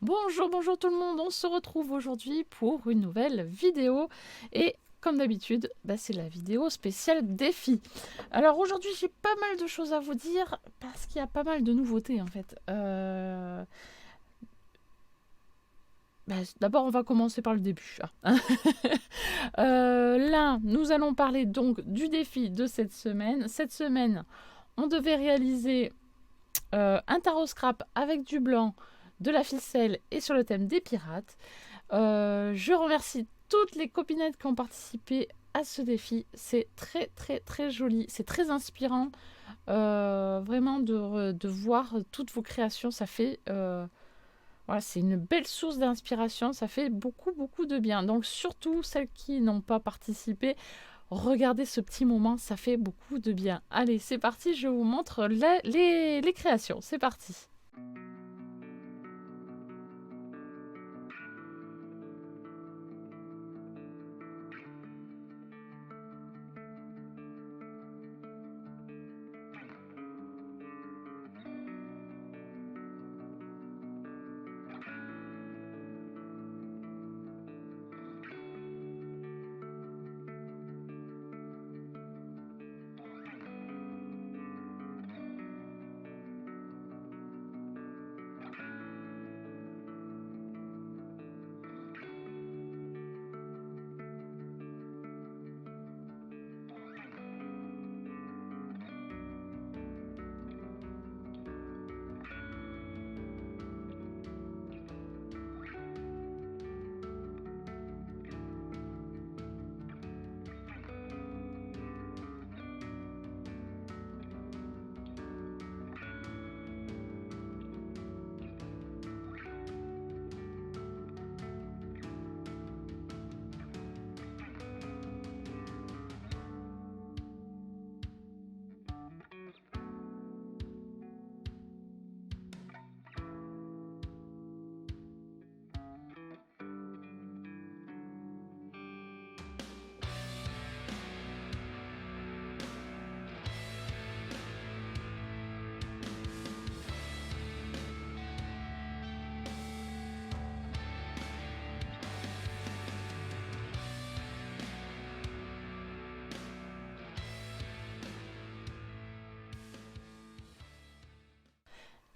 Bonjour, bonjour tout le monde, on se retrouve aujourd'hui pour une nouvelle vidéo et comme d'habitude, c'est la vidéo spéciale défi. Alors aujourd'hui j'ai pas mal de choses à vous dire parce qu'il y a pas mal de nouveautés en fait. D'abord on va commencer par le début. Là nous allons parler donc du défi de cette semaine. Cette semaine on devait réaliser un tarot scrap avec du blanc, de la ficelle et sur le thème des pirates. Je remercie toutes les copinettes qui ont participé à ce défi. C'est très très très joli, c'est très inspirant. Vraiment de voir toutes vos créations, ça fait... voilà, c'est une belle source d'inspiration, ça fait beaucoup beaucoup de bien. Donc surtout celles qui n'ont pas participé, regardez ce petit moment, ça fait beaucoup de bien. Allez, c'est parti, je vous montre les créations. C'est parti.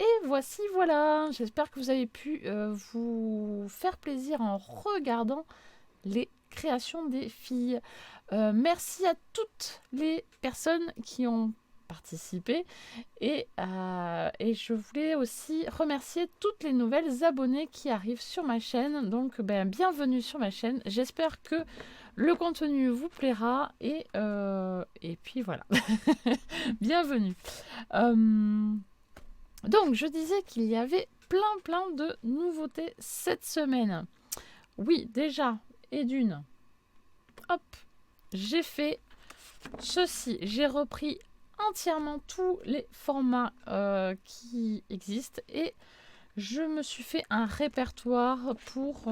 Et voici, voilà. J'espère que vous avez pu vous faire plaisir en regardant les créations des filles. Merci à toutes les personnes qui ont participé et je voulais aussi remercier toutes les nouvelles abonnées qui arrivent sur ma chaîne. Donc bienvenue sur ma chaîne. J'espère que le contenu vous plaira et puis voilà. Bienvenue. Donc, je disais qu'il y avait plein de nouveautés cette semaine. Oui, déjà, et d'une, hop, j'ai fait ceci. J'ai repris entièrement tous les formats qui existent et je me suis fait un répertoire pour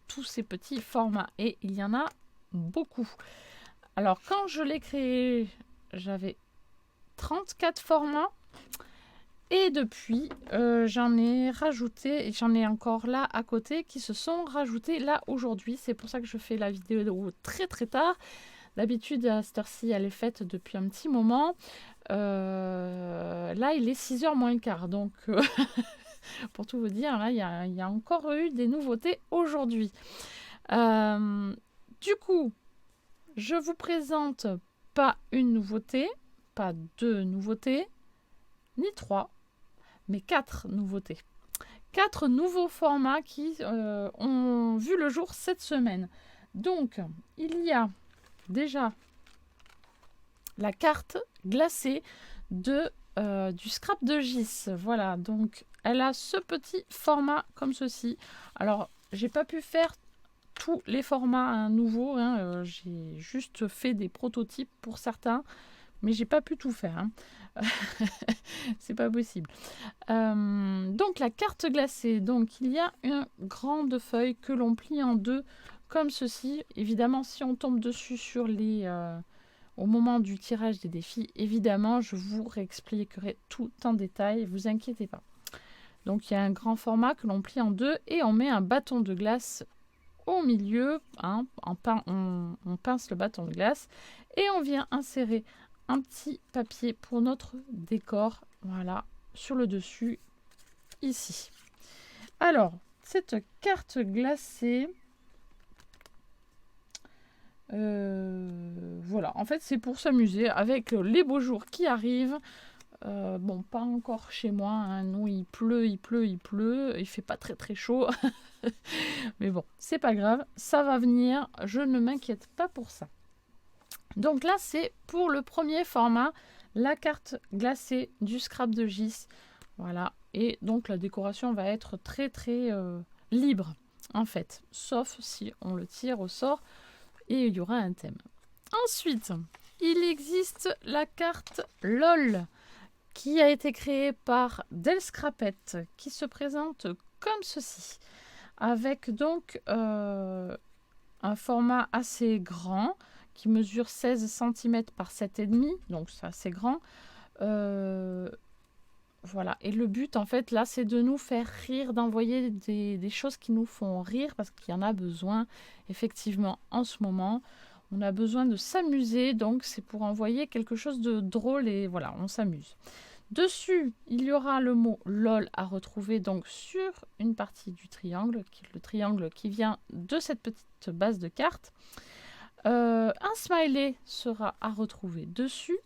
tous ces petits formats. Et il y en a beaucoup. Alors, quand je l'ai créé, j'avais 34 formats. Et depuis, j'en ai rajouté, et j'en ai encore là à côté, qui se sont rajoutés là aujourd'hui. C'est pour ça que je fais la vidéo très très tard. D'habitude, à cette heure-ci, elle est faite depuis un petit moment. Là, il est 6h moins le quart. Donc, pour tout vous dire, là, il y a encore eu des nouveautés aujourd'hui. Du coup, je vous présente pas une nouveauté, pas deux nouveautés, ni trois, mais 4 nouveautés. 4 nouveaux formats qui ont vu le jour cette semaine. Donc, il y a déjà la carte glacée du scrap de Gis. Voilà, donc elle a ce petit format comme ceci. Alors, j'ai pas pu faire tous les formats nouveaux. J'ai juste fait des prototypes pour certains, mais j'ai pas pu tout faire. C'est pas possible. Donc la carte glacée, donc il y a une grande feuille que l'on plie en deux comme ceci. Évidemment, si on tombe dessus sur au moment du tirage des défis, évidemment, je vous réexpliquerai tout en détail, vous inquiétez pas. Donc il y a un grand format que l'on plie en deux et on met un bâton de glace au milieu. Hein, on pince le bâton de glace et on vient insérer un petit papier pour notre décor. Voilà, sur le dessus, ici. Alors, cette carte glacée, voilà, en fait, c'est pour s'amuser avec les beaux jours qui arrivent. Bon, pas encore chez moi, hein. Nous, il pleut, il fait pas très très chaud. Mais bon, c'est pas grave, ça va venir, je ne m'inquiète pas pour ça. Donc là, c'est pour le premier format, la carte glacée du scrap de Gis. Voilà, et donc la décoration va être très très libre, en fait, sauf si on le tire au sort et il y aura un thème. Ensuite, il existe la carte LOL, qui a été créée par Del Scrapette, qui se présente comme ceci, avec donc un format assez grand, qui mesure 16 cm par 7,5, donc c'est assez grand. Voilà, et le but en fait là c'est de nous faire rire, d'envoyer des choses qui nous font rire, parce qu'il y en a besoin effectivement en ce moment. On a besoin de s'amuser, donc c'est pour envoyer quelque chose de drôle et voilà, on s'amuse. Dessus, il y aura le mot LOL à retrouver donc sur une partie du triangle, le triangle qui vient de cette petite base de cartes. Un smiley sera à retrouver dessus.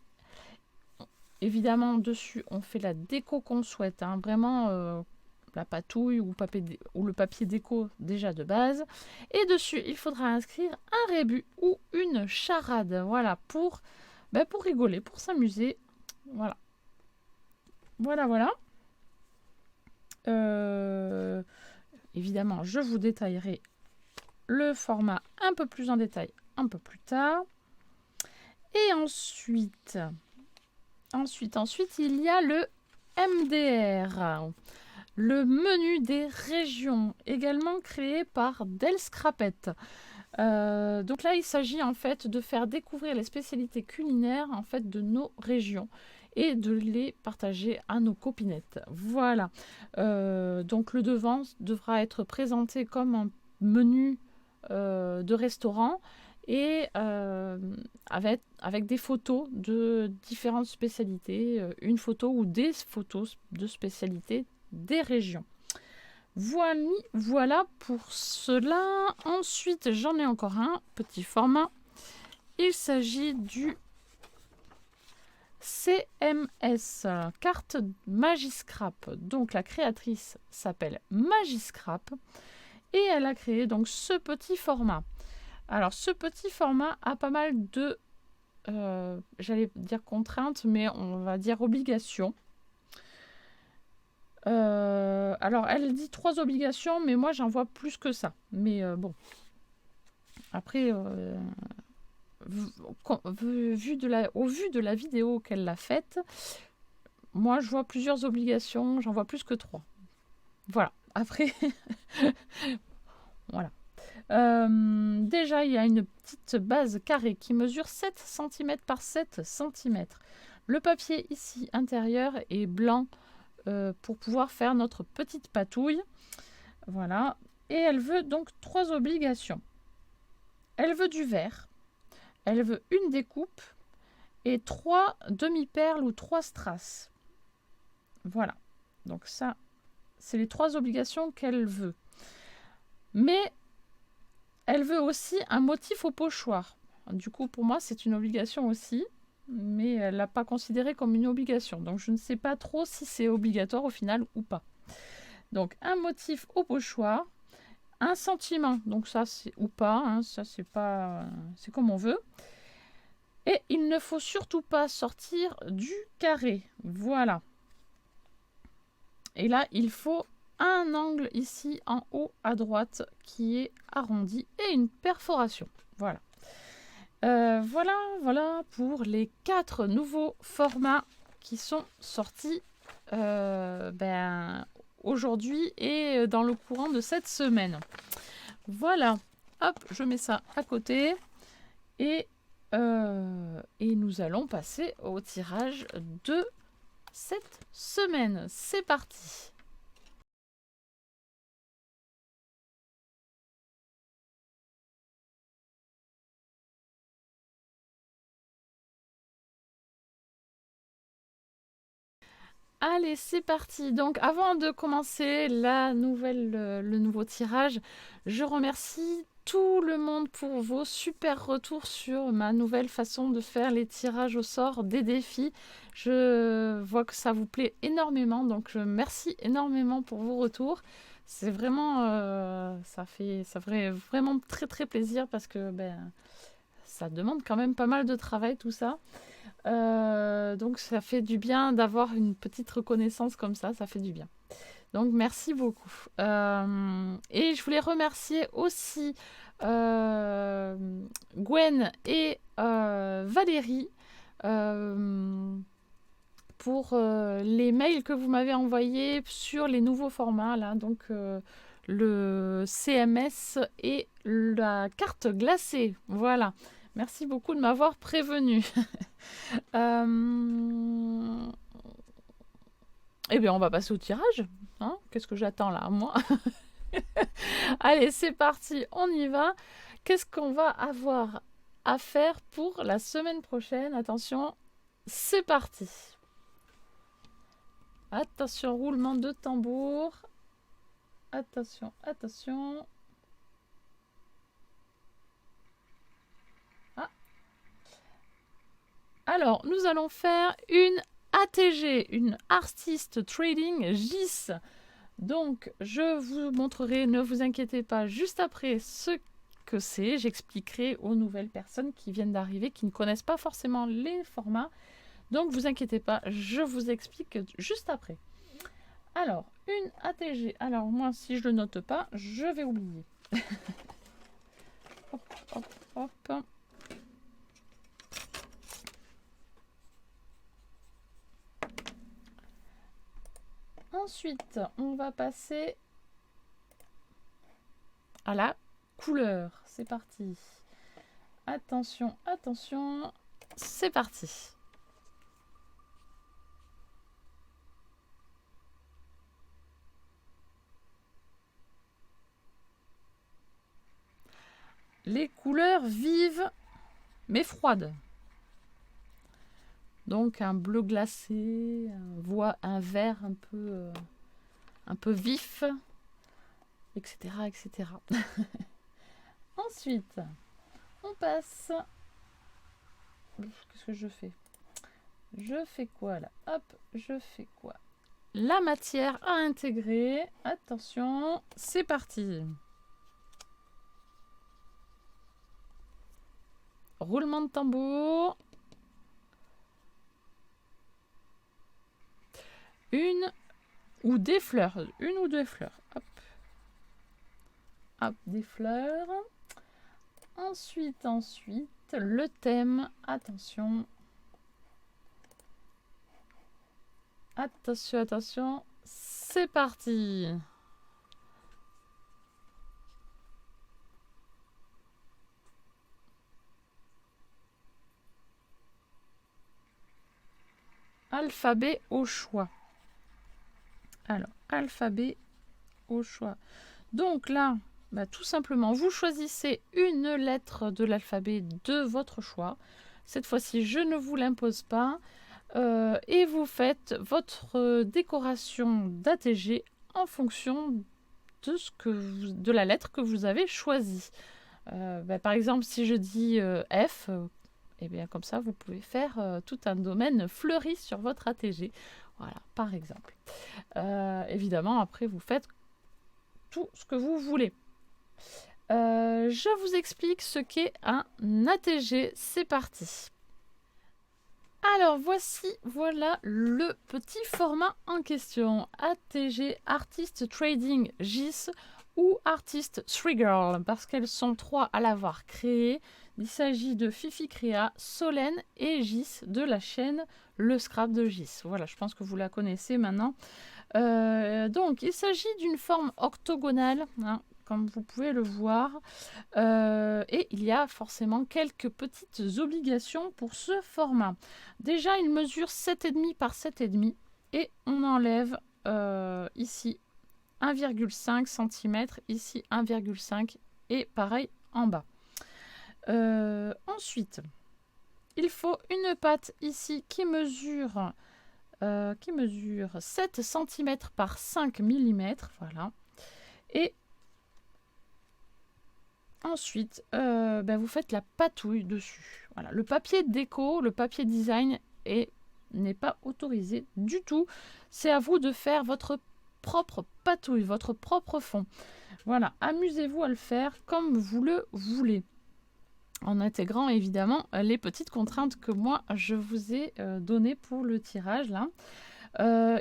Évidemment, dessus, on fait la déco qu'on souhaite. Hein, vraiment, la patouille ou le papier déco déjà de base. Et dessus, il faudra inscrire un rébus ou une charade. Voilà, pour rigoler, pour s'amuser. Voilà. Voilà. Évidemment, je vous détaillerai le format un peu plus en détail un peu plus tard. Et ensuite, il y a le MDR, le menu des régions, également créé par Del Scrapette. Donc là, il s'agit en fait de faire découvrir les spécialités culinaires en fait de nos régions et de les partager à nos copinettes. Voilà. Donc le devant devra être présenté comme un menu de restaurant et avec des photos de différentes spécialités, une photo ou des photos de spécialités des régions. Voilà pour cela. Ensuite, j'en ai encore un petit format. Il s'agit du CMS, carte Magiscrap. Donc la créatrice s'appelle Magiscrap et elle a créé donc ce petit format. Alors ce petit format a pas mal de, j'allais dire contraintes, mais on va dire obligations. Alors elle dit 3 obligations, mais moi j'en vois plus que ça. Mais bon, après, au vu de la vidéo qu'elle a faite, moi je vois plusieurs obligations, j'en vois plus que 3. Voilà, après, voilà. Déjà, il y a une petite base carrée qui mesure 7 cm par 7 cm. Le papier ici intérieur est blanc pour pouvoir faire notre petite patouille. Voilà. Et elle veut donc 3 obligations. Elle veut du vert. Elle veut une découpe et 3 demi-perles ou 3 strass. Voilà. Donc ça, c'est les 3 obligations qu'elle veut. Mais elle veut aussi un motif au pochoir. Du coup, pour moi, c'est une obligation aussi, mais elle ne l'a pas considéré comme une obligation. Donc, je ne sais pas trop si c'est obligatoire au final ou pas. Donc, un motif au pochoir, un sentiment, donc ça, c'est ou pas, hein, ça, c'est pas, c'est comme on veut. Et il ne faut surtout pas sortir du carré. Voilà. Et là, il faut un angle ici en haut à droite qui est arrondi et une perforation. Voilà. Voilà pour les 4 nouveaux formats qui sont sortis aujourd'hui et dans le courant de cette semaine. Voilà. Hop, je mets ça à côté et nous allons passer au tirage de cette semaine. C'est parti. Allez, c'est parti. Donc, avant de commencer le nouveau tirage, je remercie tout le monde pour vos super retours sur ma nouvelle façon de faire les tirages au sort des défis. Je vois que ça vous plaît énormément, donc je merci énormément pour vos retours. C'est vraiment, ça ferait vraiment très très plaisir parce que ça demande quand même pas mal de travail tout ça. Donc ça fait du bien d'avoir une petite reconnaissance comme ça fait du bien. Donc merci beaucoup. Et je voulais remercier aussi Gwen et Valérie pour les mails que vous m'avez envoyés sur les nouveaux formats là, donc le CMS et la carte glacée. Voilà. Merci beaucoup de m'avoir prévenu. Eh bien, on va passer au tirage. Hein, qu'est-ce que j'attends là, moi? Allez, c'est parti, on y va. Qu'est-ce qu'on va avoir à faire pour la semaine prochaine? Attention, c'est parti. Attention, roulement de tambour. Attention, attention. Ah. Alors, nous allons faire une ATG, une Artist Trading GIS. Donc, je vous montrerai, ne vous inquiétez pas, juste après ce que c'est. J'expliquerai aux nouvelles personnes qui viennent d'arriver, qui ne connaissent pas forcément les formats. Donc, vous inquiétez pas, je vous explique juste après. Alors, une ATG. Alors, moi, si je ne le note pas, je vais oublier. Hop, hop, hop. Ensuite, on va passer à la couleur. C'est parti. Attention, attention. C'est parti. Les couleurs vives mais froides. Donc un bleu glacé, un vert un peu vif, etc. etc. Ensuite, on passe... Qu'est-ce que je fais? Je fais quoi là? Hop, je fais quoi? La matière à intégrer. Attention, c'est parti. Roulement de tambour. Une ou des fleurs. Une ou deux fleurs. Hop. Hop, des fleurs. Ensuite, le thème. Attention. Attention, attention. C'est parti. Alphabet au choix. Alors, alphabet au choix. Donc là, tout simplement, vous choisissez une lettre de l'alphabet de votre choix. Cette fois-ci, je ne vous l'impose pas. Et vous faites votre décoration d'ATG en fonction de la lettre que vous avez choisie. Par exemple, si je dis F, et bien comme ça, vous pouvez faire tout un domaine fleuri sur votre ATG. Voilà, par exemple. Évidemment, après, vous faites tout ce que vous voulez. Je vous explique ce qu'est un ATG. C'est parti. Alors, voilà le petit format en question. ATG, Artist Trading GIS ou Artist 3Girl, parce qu'elles sont trois à l'avoir créé. Il s'agit de Fifi Créa, Solène et Gis de la chaîne Le Scrap de Gis. Voilà, je pense que vous la connaissez maintenant. Donc, il s'agit d'une forme octogonale, hein, comme vous pouvez le voir. Et il y a forcément quelques petites obligations pour ce format. Déjà, il mesure 7,5 par 7,5 et on enlève ici 1,5 cm, ici 1,5 et pareil en bas. Ensuite, il faut une patte ici qui mesure qui mesure 7 cm par 5 mm. Voilà. Et ensuite, vous faites la patouille dessus. Voilà. Le papier déco, le papier design n'est pas autorisé du tout. C'est à vous de faire votre propre patouille, votre propre fond. Voilà, amusez-vous à le faire comme vous le voulez. En intégrant évidemment les petites contraintes que moi je vous ai données pour le tirage là.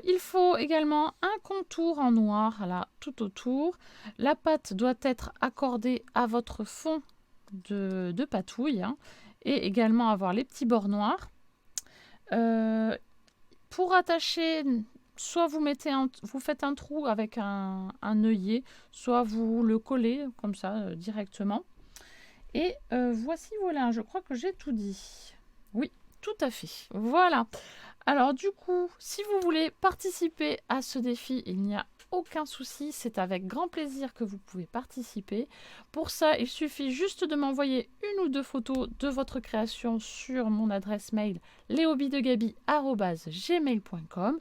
Il faut également un contour en noir là tout autour. La pâte doit être accordée à votre fond de patouille hein, et également avoir les petits bords noirs. Pour attacher, soit vous faites un trou avec un œillet, soit vous le collez comme ça directement. Et voilà, je crois que j'ai tout dit. Oui, tout à fait. Voilà. Alors du coup, si vous voulez participer à ce défi, il n'y a aucun souci. C'est avec grand plaisir que vous pouvez participer. Pour ça, il suffit juste de m'envoyer une ou deux photos de votre création sur mon adresse mail leobidegaby@gmail.com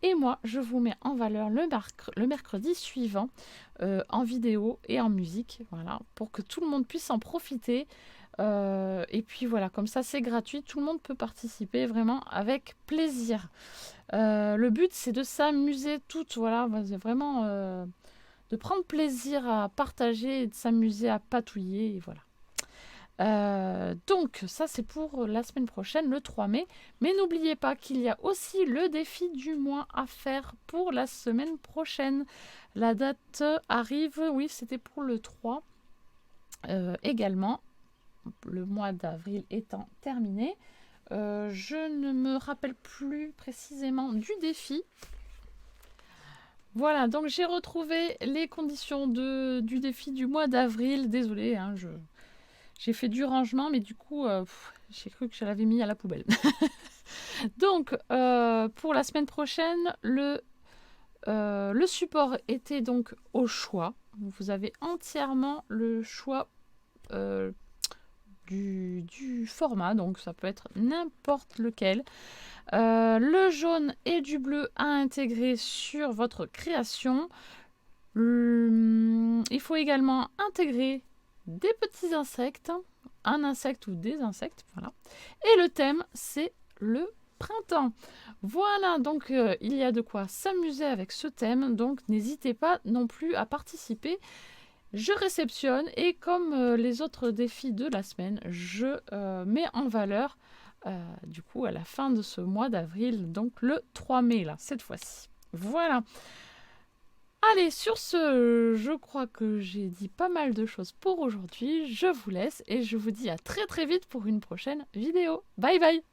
et moi, je vous mets en valeur le mercredi suivant en vidéo et en musique, voilà, pour que tout le monde puisse en profiter. Et puis voilà, comme ça c'est gratuit, tout le monde peut participer vraiment avec plaisir. Le but c'est de s'amuser toutes, voilà, vraiment de prendre plaisir à partager et de s'amuser à patouiller, et voilà. Donc ça c'est pour la semaine prochaine, le 3 mai. Mais n'oubliez pas qu'il y a aussi le défi du mois à faire pour la semaine prochaine. La date arrive, oui c'était pour le 3 également. Le mois d'avril étant terminé. Je ne me rappelle plus précisément du défi. Voilà, donc j'ai retrouvé les conditions du défi du mois d'avril. Désolée, hein, j'ai fait du rangement, mais du coup, j'ai cru que je l'avais mis à la poubelle. Donc, pour la semaine prochaine, le support était donc au choix. Vous avez entièrement le choix du format, donc ça peut être n'importe lequel. Le jaune et du bleu à intégrer sur votre création. Il faut également intégrer des petits insectes, un insecte ou des insectes, voilà. Et le thème, c'est le printemps. Voilà, donc il y a de quoi s'amuser avec ce thème, donc n'hésitez pas non plus à participer. Je réceptionne et comme les autres défis de la semaine, je mets en valeur du coup à la fin de ce mois d'avril, donc le 3 mai là, cette fois-ci. Voilà. Allez, sur ce, je crois que j'ai dit pas mal de choses pour aujourd'hui. Je vous laisse et je vous dis à très très vite pour une prochaine vidéo. Bye bye!